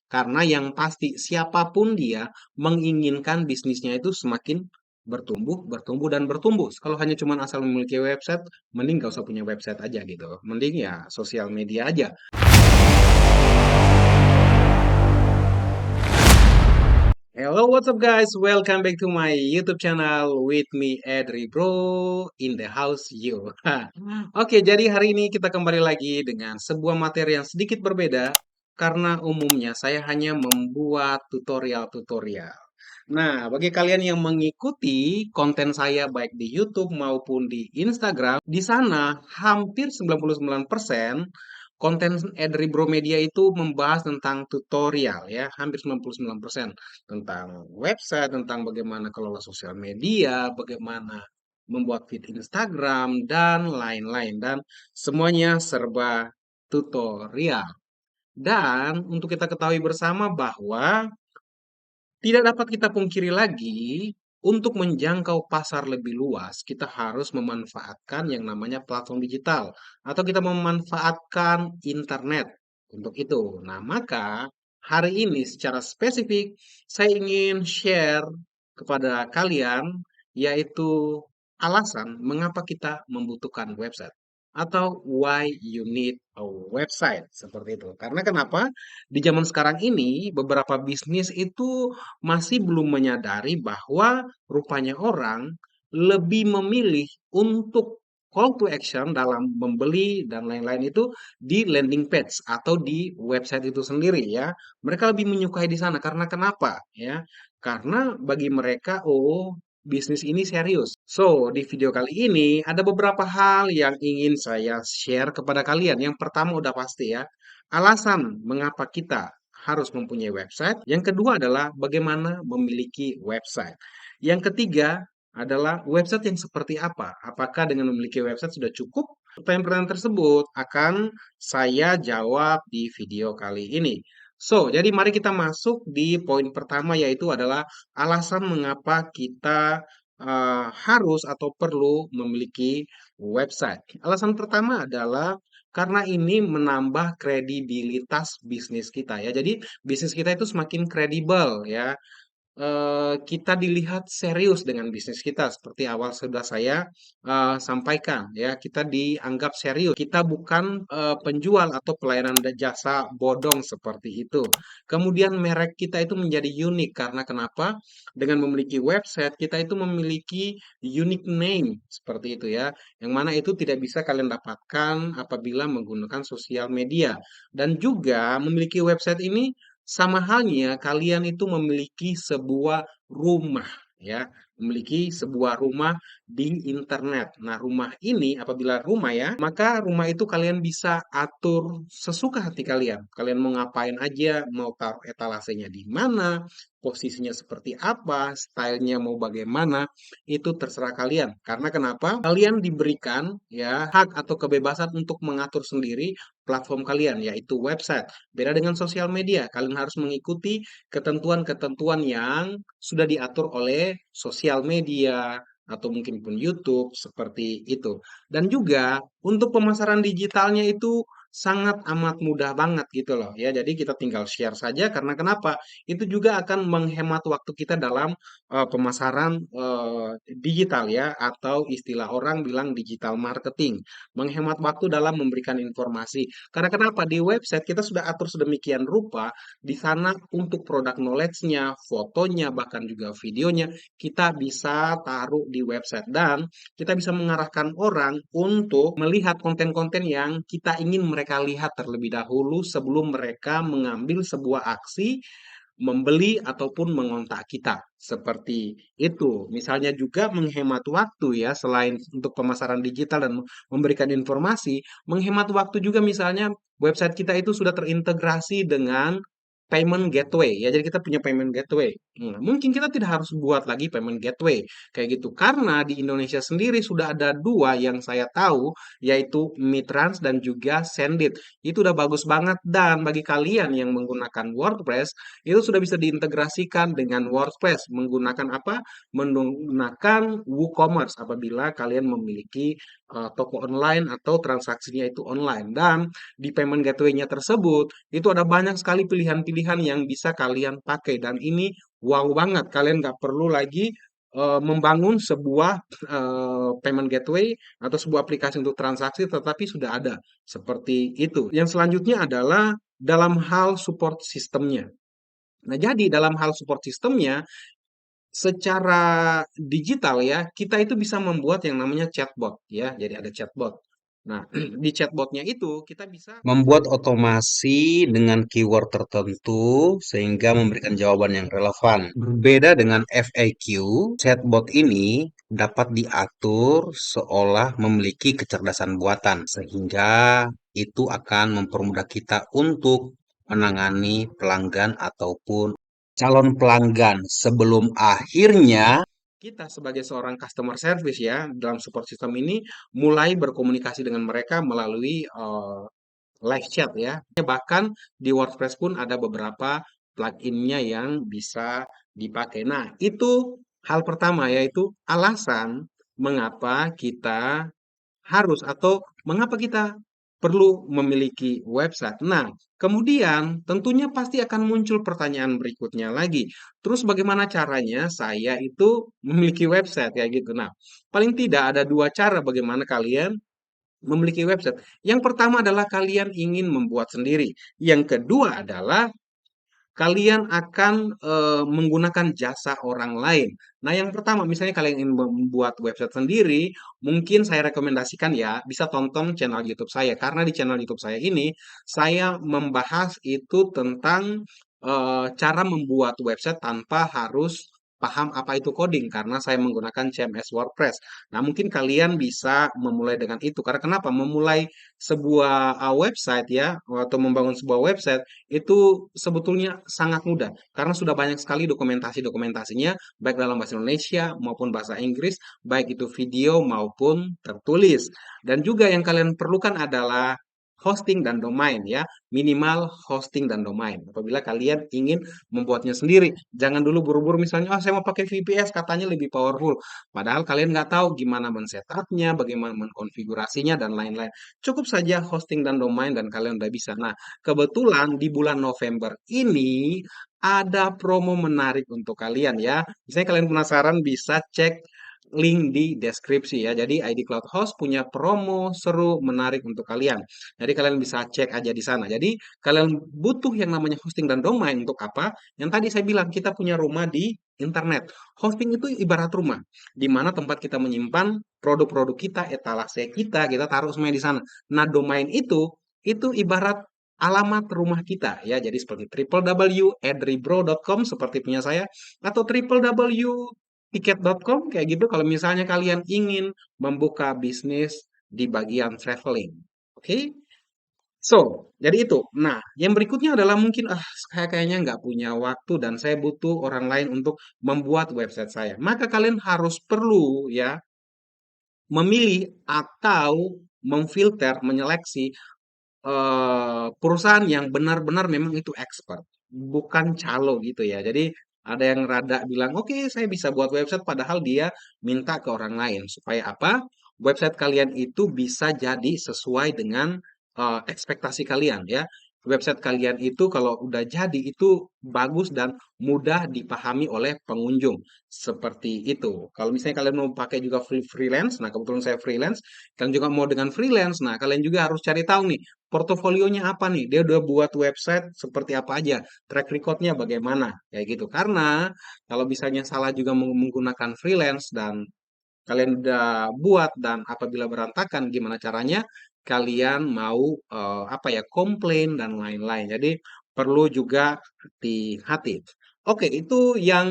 Karena yang pasti siapapun dia menginginkan bisnisnya itu semakin bertumbuh, bertumbuh, dan bertumbuh. Kalau hanya cuma asal memiliki website, mending gak usah punya website aja gitu. Mending ya sosial media aja. Hello, what's up guys? Welcome back to my YouTube channel with me Edri Bro in the house you. Oke, jadi hari ini kita kembali lagi dengan sebuah materi yang sedikit berbeda karena umumnya saya hanya membuat tutorial-tutorial. Nah, bagi kalian yang mengikuti konten saya baik di YouTube maupun di Instagram, di sana hampir 99% konten Edri Bro Media itu membahas tentang tutorial ya, hampir 99% tentang website, tentang bagaimana kelola sosial media, bagaimana membuat feed Instagram, dan lain-lain. Dan semuanya serba tutorial. Dan untuk kita ketahui bersama bahwa tidak dapat kita pungkiri lagi, untuk menjangkau pasar lebih luas, kita harus memanfaatkan yang namanya platform digital, atau kita memanfaatkan internet untuk itu. Nah, maka hari ini secara spesifik saya ingin share kepada kalian, yaitu alasan mengapa kita membutuhkan website atau why you need a website seperti itu. Karena kenapa? Di zaman sekarang ini beberapa bisnis itu masih belum menyadari bahwa rupanya orang lebih memilih untuk call to action dalam membeli dan lain-lain itu di landing page atau di website itu sendiri ya. Mereka lebih menyukai di sana karena kenapa ya? Karena bagi mereka, oh, bisnis ini serius. So, di video kali ini ada beberapa hal yang ingin saya share kepada kalian. Yang pertama udah pasti ya, alasan mengapa kita harus mempunyai website. Yang kedua adalah bagaimana memiliki website. Yang ketiga adalah website yang seperti apa. Apakah dengan memiliki website sudah cukup? Pertanyaan-pertanyaan tersebut akan saya jawab di video kali ini. So, jadi mari kita masuk di poin pertama yaitu adalah alasan mengapa kita harus atau perlu memiliki website. Alasan pertama adalah karena ini menambah kredibilitas bisnis kita ya. Jadi bisnis kita itu semakin kredibel ya, kita dilihat serius dengan bisnis kita seperti awal sudah saya sampaikan ya, kita dianggap serius. Kita bukan penjual atau pelayanan jasa bodong seperti itu. Kemudian merek kita itu menjadi unik karena kenapa? Dengan memiliki website kita itu memiliki unique name seperti itu ya. Yang mana itu tidak bisa kalian dapatkan apabila menggunakan sosial media. Dan juga memiliki website ini sama halnya kalian itu memiliki sebuah rumah ya, memiliki sebuah rumah di internet. Nah, rumah ini apabila rumah ya, maka rumah itu kalian bisa atur sesuka hati kalian. Kalian mau ngapain aja, mau taruh etalasenya di mana, posisinya seperti apa, stylenya mau bagaimana, itu terserah kalian. Karena kenapa? Kalian diberikan ya hak atau kebebasan untuk mengatur sendiri platform kalian, yaitu website. Beda dengan sosial media, kalian harus mengikuti ketentuan-ketentuan yang sudah diatur oleh sosial media atau mungkin pun YouTube seperti itu. Dan juga untuk pemasaran digitalnya itu sangat amat mudah banget gitu loh ya. Jadi kita tinggal share saja karena kenapa? Itu juga akan menghemat waktu kita dalam pemasaran digital ya, atau istilah orang bilang digital marketing. Menghemat waktu dalam memberikan informasi. Karena kenapa? Di website kita sudah atur sedemikian rupa, di sana untuk produk knowledge-nya, fotonya, bahkan juga videonya, kita bisa taruh di website. Dan kita bisa mengarahkan orang untuk melihat konten-konten yang kita ingin mereka lihat terlebih dahulu sebelum mereka mengambil sebuah aksi membeli ataupun mengontak kita. Seperti itu. Misalnya juga menghemat waktu ya, selain untuk pemasaran digital dan memberikan informasi, menghemat waktu juga misalnya website kita itu sudah terintegrasi dengan payment gateway ya. Jadi kita punya payment gateway. Nah, mungkin kita tidak harus buat lagi payment gateway kayak gitu karena di Indonesia sendiri sudah ada dua yang saya tahu, yaitu Mitrans dan juga Sendit. Itu udah bagus banget, dan bagi kalian yang menggunakan WordPress itu sudah bisa diintegrasikan dengan WordPress menggunakan apa? Menggunakan WooCommerce apabila kalian memiliki toko online atau transaksinya itu online. Dan di payment gateway-nya tersebut itu ada banyak sekali pilihan-pilihan yang bisa kalian pakai dan ini wow banget. Kalian nggak perlu lagi membangun sebuah payment gateway atau sebuah aplikasi untuk transaksi, tetapi sudah ada seperti itu. Yang selanjutnya adalah dalam hal support sistemnya. Nah, jadi dalam hal support sistemnya, secara digital ya, kita itu bisa membuat yang namanya chatbot ya. Jadi ada chatbot. Nah, di chatbotnya itu kita bisa membuat otomasi dengan keyword tertentu sehingga memberikan jawaban yang relevan. Berbeda dengan FAQ, chatbot ini dapat diatur seolah memiliki kecerdasan buatan sehingga itu akan mempermudah kita untuk menangani pelanggan ataupun calon pelanggan sebelum akhirnya kita sebagai seorang customer service ya dalam support system ini mulai berkomunikasi dengan mereka melalui live chat ya. Bahkan di WordPress pun ada beberapa plugin-nya yang bisa dipakai. Nah, itu hal pertama yaitu alasan mengapa kita harus atau mengapa kita perlu memiliki website. Nah, kemudian tentunya pasti akan muncul pertanyaan berikutnya lagi. Terus bagaimana caranya saya itu memiliki website kayak gitu. Nah, paling tidak ada dua cara bagaimana kalian memiliki website. Yang pertama adalah kalian ingin membuat sendiri. Yang kedua adalah kalian akan menggunakan jasa orang lain. Nah, yang pertama, misalnya kalian ingin membuat website sendiri, mungkin saya rekomendasikan ya, bisa tonton channel YouTube saya. Karena di channel YouTube saya ini, saya membahas itu tentang cara membuat website tanpa harus paham apa itu coding, karena saya menggunakan CMS WordPress. Nah, mungkin kalian bisa memulai dengan itu. Karena kenapa? Memulai sebuah website ya, atau membangun sebuah website, itu sebetulnya sangat mudah karena sudah banyak sekali dokumentasi-dokumentasinya baik dalam bahasa Indonesia maupun bahasa Inggris, baik itu video maupun tertulis. Dan juga yang kalian perlukan adalah hosting dan domain ya, minimal hosting dan domain. Apabila kalian ingin membuatnya sendiri, jangan dulu buru-buru misalnya, saya mau pakai VPS katanya lebih powerful. Padahal kalian nggak tahu gimana men-setupnya, bagaimana mengkonfigurasinya dan lain-lain. Cukup saja hosting dan domain dan kalian udah bisa. Nah, kebetulan di bulan November ini ada promo menarik untuk kalian ya. Misalnya kalian penasaran bisa cek link di deskripsi ya. Jadi ID Cloud Host punya promo seru menarik untuk kalian. Jadi kalian bisa cek aja di sana. Jadi kalian butuh yang namanya hosting dan domain untuk apa? Yang tadi saya bilang kita punya rumah di internet. Hosting itu ibarat rumah, di mana tempat kita menyimpan produk-produk kita, etalase kita taruh semuanya di sana. Nah, domain itu ibarat alamat rumah kita ya. Jadi seperti www.edribro.com seperti punya saya atau www.tiket.com kayak gitu kalau misalnya kalian ingin membuka bisnis di bagian traveling. Oke? So, jadi itu. Nah, yang berikutnya adalah mungkin saya kayaknya nggak punya waktu dan saya butuh orang lain untuk membuat website saya. Maka kalian harus perlu ya memilih atau memfilter, menyeleksi perusahaan yang benar-benar memang itu expert, bukan calo gitu ya. Jadi ada yang rada bilang, oke saya bisa buat website padahal dia minta ke orang lain. Supaya apa? Website kalian itu bisa jadi sesuai dengan ekspektasi kalian ya. Website kalian itu kalau udah jadi itu bagus dan mudah dipahami oleh pengunjung. Seperti itu. Kalau misalnya kalian mau pakai juga freelance, nah kebetulan saya freelance, kalian juga mau dengan freelance, nah kalian juga harus cari tahu nih portofolionya apa nih? Dia udah buat website seperti apa aja? Track recordnya bagaimana? Kayak gitu. Karena kalau misalnya salah juga menggunakan freelance dan kalian udah buat dan apabila berantakan gimana caranya kalian mau apa ya komplain dan lain-lain. Jadi perlu juga hati-hati. Oke, itu yang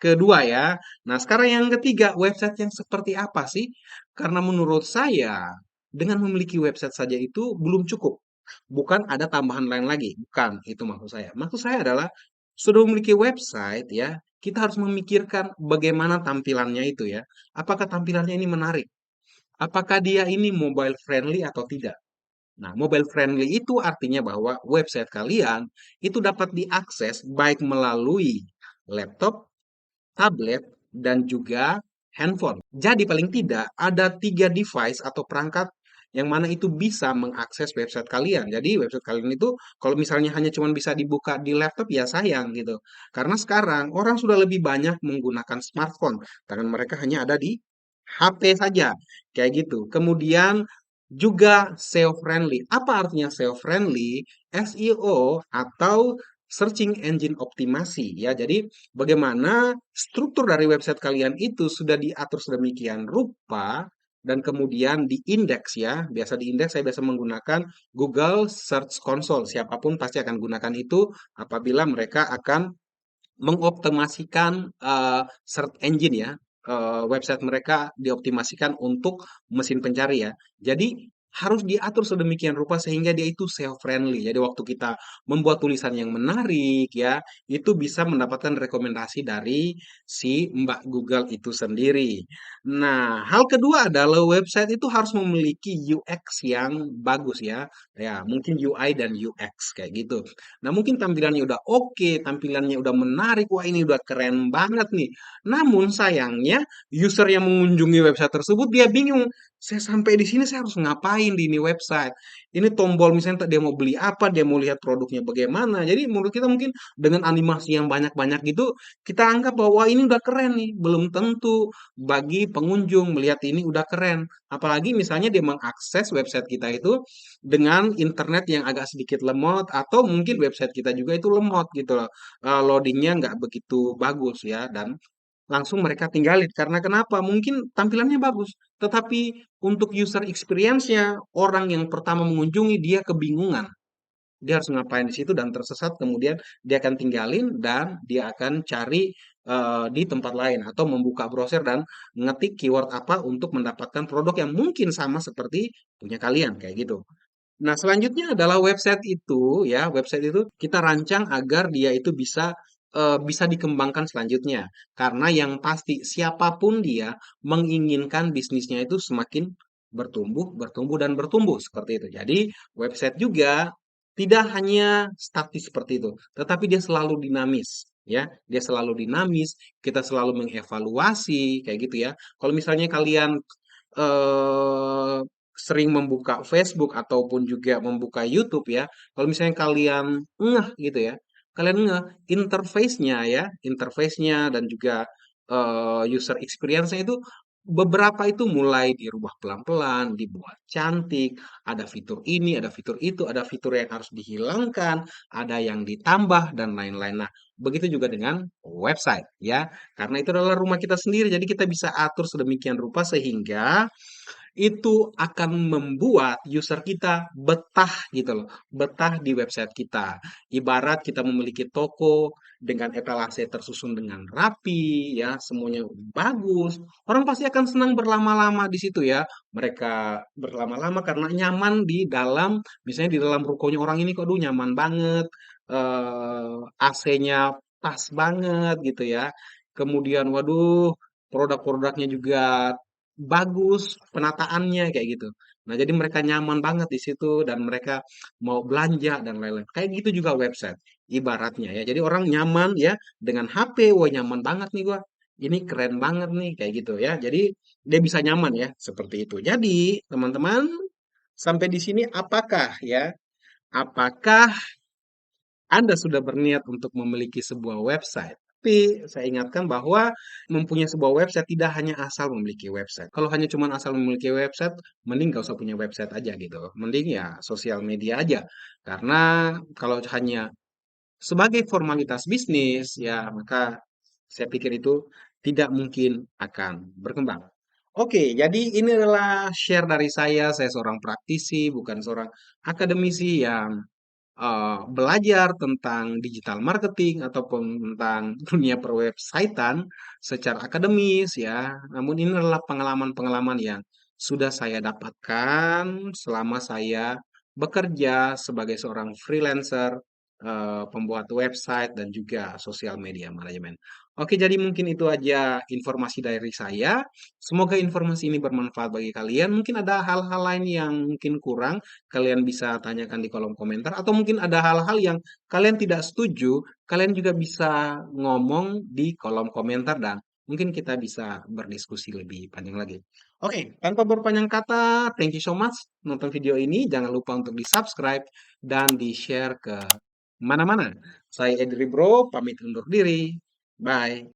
kedua ya. Nah, sekarang yang ketiga, website yang seperti apa sih? Karena menurut saya dengan memiliki website saja itu belum cukup. Bukan ada tambahan lain lagi. Bukan, itu maksud saya. Maksud saya adalah sudah memiliki website ya, kita harus memikirkan bagaimana tampilannya itu ya. Apakah tampilannya ini menarik? Apakah dia ini mobile friendly atau tidak? Nah, mobile friendly itu artinya bahwa website kalian itu dapat diakses baik melalui laptop, tablet, dan juga handphone. Jadi paling tidak ada 3 device atau perangkat yang mana itu bisa mengakses website kalian. Jadi website kalian itu kalau misalnya hanya cuma bisa dibuka di laptop ya sayang gitu. Karena sekarang orang sudah lebih banyak menggunakan smartphone, tangan mereka hanya ada di HP saja, kayak gitu. Kemudian juga SEO friendly. Apa artinya SEO friendly? SEO atau searching engine optimasi ya. Jadi bagaimana struktur dari website kalian itu sudah diatur sedemikian rupa dan kemudian diindeks ya. Biasa diindeks saya biasa menggunakan Google Search Console. Siapapun pasti akan gunakan itu apabila mereka akan mengoptimasikan search engine ya. Website mereka dioptimasikan untuk mesin pencari ya. Jadi harus diatur sedemikian rupa sehingga dia itu SEO friendly. Jadi waktu kita membuat tulisan yang menarik ya, itu bisa mendapatkan rekomendasi dari si Mbak Google itu sendiri. Nah, hal kedua adalah website itu harus memiliki UX yang bagus ya. Ya, mungkin UI dan UX kayak gitu. Nah, mungkin tampilannya udah oke, tampilannya udah menarik, wah ini udah keren banget nih. Namun sayangnya user yang mengunjungi website tersebut dia bingung. Saya sampai di sini saya harus ngapain di ini website? Ini tombol misalnya dia mau beli apa, dia mau lihat produknya bagaimana. Jadi menurut kita mungkin dengan animasi yang banyak-banyak gitu, kita anggap bahwa wah, ini udah keren nih. Belum tentu bagi pengunjung melihat ini udah keren. Apalagi misalnya dia mengakses website kita itu dengan internet yang agak sedikit lemot atau mungkin website kita juga itu lemot gitu loh. Loadingnya nggak begitu bagus ya dan langsung mereka tinggalin. Karena kenapa? Mungkin tampilannya bagus, tetapi untuk user experience-nya orang yang pertama mengunjungi dia kebingungan. Dia harus ngapain di situ dan tersesat kemudian dia akan tinggalin dan dia akan cari di tempat lain atau membuka browser dan ngetik keyword apa untuk mendapatkan produk yang mungkin sama seperti punya kalian kayak gitu. Nah, selanjutnya adalah website itu ya, website itu kita rancang agar dia itu bisa dikembangkan selanjutnya. Karena yang pasti siapapun dia menginginkan bisnisnya itu semakin bertumbuh, bertumbuh dan bertumbuh seperti itu. Jadi, website juga tidak hanya statis seperti itu, tetapi dia selalu dinamis ya. Dia selalu dinamis, kita selalu mengevaluasi kayak gitu ya. Kalau misalnya kalian eh, sering membuka Facebook ataupun juga membuka YouTube ya, kalau misalnya kalian ngeh gitu ya, kalian ngeh interface-nya ya, interface-nya dan juga user experience-nya itu beberapa itu mulai dirubah pelan-pelan, dibuat cantik, ada fitur ini, ada fitur itu, ada fitur yang harus dihilangkan, ada yang ditambah dan lain-lain. Nah, begitu juga dengan website ya, karena itu adalah rumah kita sendiri, jadi kita bisa atur sedemikian rupa sehingga itu akan membuat user kita betah gitu loh, betah di website kita. Ibarat kita memiliki toko dengan etalase tersusun dengan rapi, ya, semuanya bagus. Orang pasti akan senang berlama-lama di situ ya. Mereka berlama-lama karena nyaman di dalam, misalnya di dalam rukonya orang ini kok, nyaman banget, AC-nya pas banget gitu ya. Kemudian, waduh, produk-produknya juga bagus penataannya kayak gitu. Nah, jadi mereka nyaman banget di situ dan mereka mau belanja dan lain-lain. Kayak gitu juga website ibaratnya ya. Jadi orang nyaman ya dengan HP, wah nyaman banget nih gua. Ini keren banget nih kayak gitu ya. Jadi dia bisa nyaman ya seperti itu. Jadi, teman-teman, sampai di sini apakah ya? Apakah anda sudah berniat untuk memiliki sebuah website? Tapi saya ingatkan bahwa mempunyai sebuah website tidak hanya asal memiliki website. Kalau hanya cuma asal memiliki website, mending gak usah punya website aja gitu. Mending ya sosial media aja. Karena kalau hanya sebagai formalitas bisnis, ya maka saya pikir itu tidak mungkin akan berkembang. Oke, jadi ini adalah share dari saya. Saya seorang praktisi, bukan seorang akademisi yang belajar tentang digital marketing ataupun tentang dunia perwebsitan secara akademis ya. Namun ini adalah pengalaman-pengalaman yang sudah saya dapatkan selama saya bekerja sebagai seorang freelancer, pembuat website dan juga sosial media manajemen. Oke, jadi mungkin itu aja informasi dari saya. Semoga informasi ini bermanfaat bagi kalian. Mungkin ada hal-hal lain yang mungkin kurang, kalian bisa tanyakan di kolom komentar atau mungkin ada hal-hal yang kalian tidak setuju, kalian juga bisa ngomong di kolom komentar dan mungkin kita bisa berdiskusi lebih panjang lagi. Oke, tanpa berpanjang kata, thank you so much nonton video ini. Jangan lupa untuk di-subscribe dan di-share ke mana-mana. Saya Edri Bro, pamit undur diri. Bye.